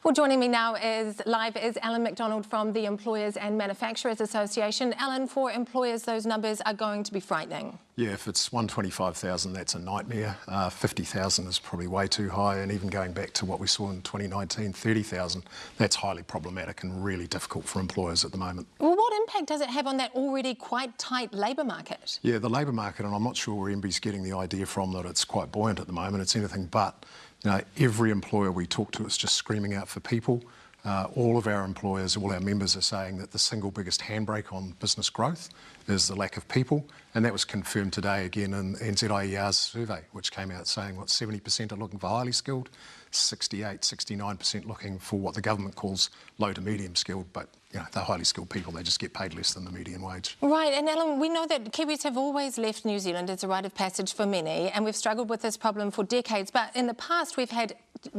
Well, joining me now is Alan McDonald from the Employers and Manufacturers Association. Alan, for employers, those numbers are going to be frightening. Yeah, if it's 125,000, that's a nightmare. 50,000 is probably way too high, and even going back to what we saw in 2019, 30,000, that's highly problematic and really difficult for employers at the moment. Well, what impact does it have on that already quite tight labour market? Yeah, the labour market, and I'm not sure where MB's getting the idea from that it's quite buoyant at the moment. It's anything but. You know, every employer we talk to is just screaming out for people. All of our employers, all our members are saying that the single biggest handbrake on business growth is the lack of people, and that was confirmed today again in NZIER's survey, which came out saying, 70% are looking for highly skilled, 69% looking for what the government calls low to medium skilled, but you know, they're highly skilled people, they just get paid less than the median wage. Right, and Alan, we know that Kiwis have always left New Zealand as a rite of passage for many, and we've struggled with this problem for decades, but in the past we've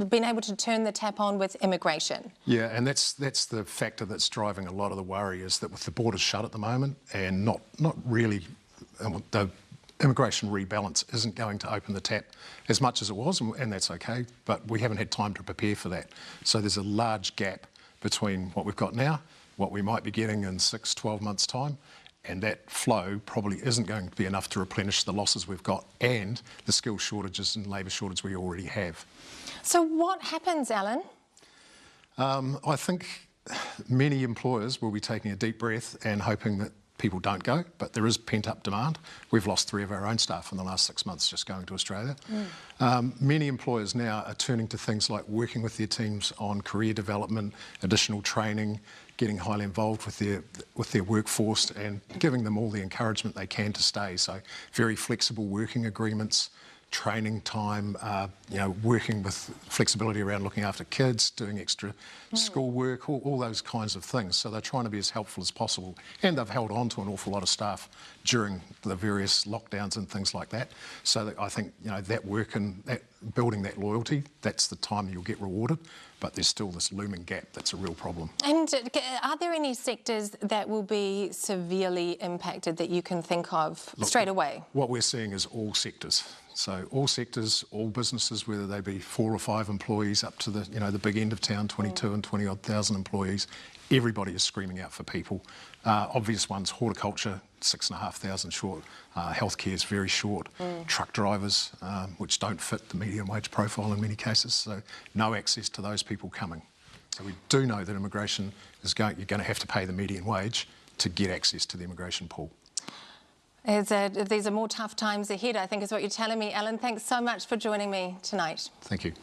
been able to turn the tap on with immigration. Yeah, and that's the factor that's driving a lot of the worry, is that with the borders shut at the moment and not really, the immigration rebalance isn't going to open the tap as much as it was, and that's okay, but we haven't had time to prepare for that. So there's a large gap between what we've got now, what we might be getting in 6-12 months' time, and that flow probably isn't going to be enough to replenish the losses we've got and the skill shortages and labour shortage we already have. So what happens, Alan? I think many employers will be taking a deep breath and hoping that people don't go, but there is pent-up demand. We've lost 3 of our own staff in the last 6 months just going to Australia. Many employers now are turning to things like working with their teams on career development, additional training, getting highly involved with their workforce and giving them all the encouragement they can to stay. So very flexible working agreements, training time, you know, working with flexibility around looking after kids, doing extra school work, all those kinds of things. So they're trying to be as helpful as possible, and they've held on to an awful lot of staff during the various lockdowns and things like that. So that I think, you know, that work and that building that loyalty, that's the time you'll get rewarded. But there's still this looming gap that's a real problem. And are there any sectors that will be severely impacted that you can think of straight away? What we're seeing is all sectors. So all sectors, all businesses, whether they be 4 or 5 employees up to the big end of town, 22 and 20-odd thousand employees, everybody is screaming out for people. Obvious ones, horticulture, 6,500 short. Healthcare is very short. Truck drivers, which don't fit the median wage profile in many cases, so no access to those people coming. So we do know that immigration is you're going to have to pay the median wage to get access to the immigration pool. These are more tough times ahead, I think is what you're telling me. Alan, thanks so much for joining me tonight. Thank you.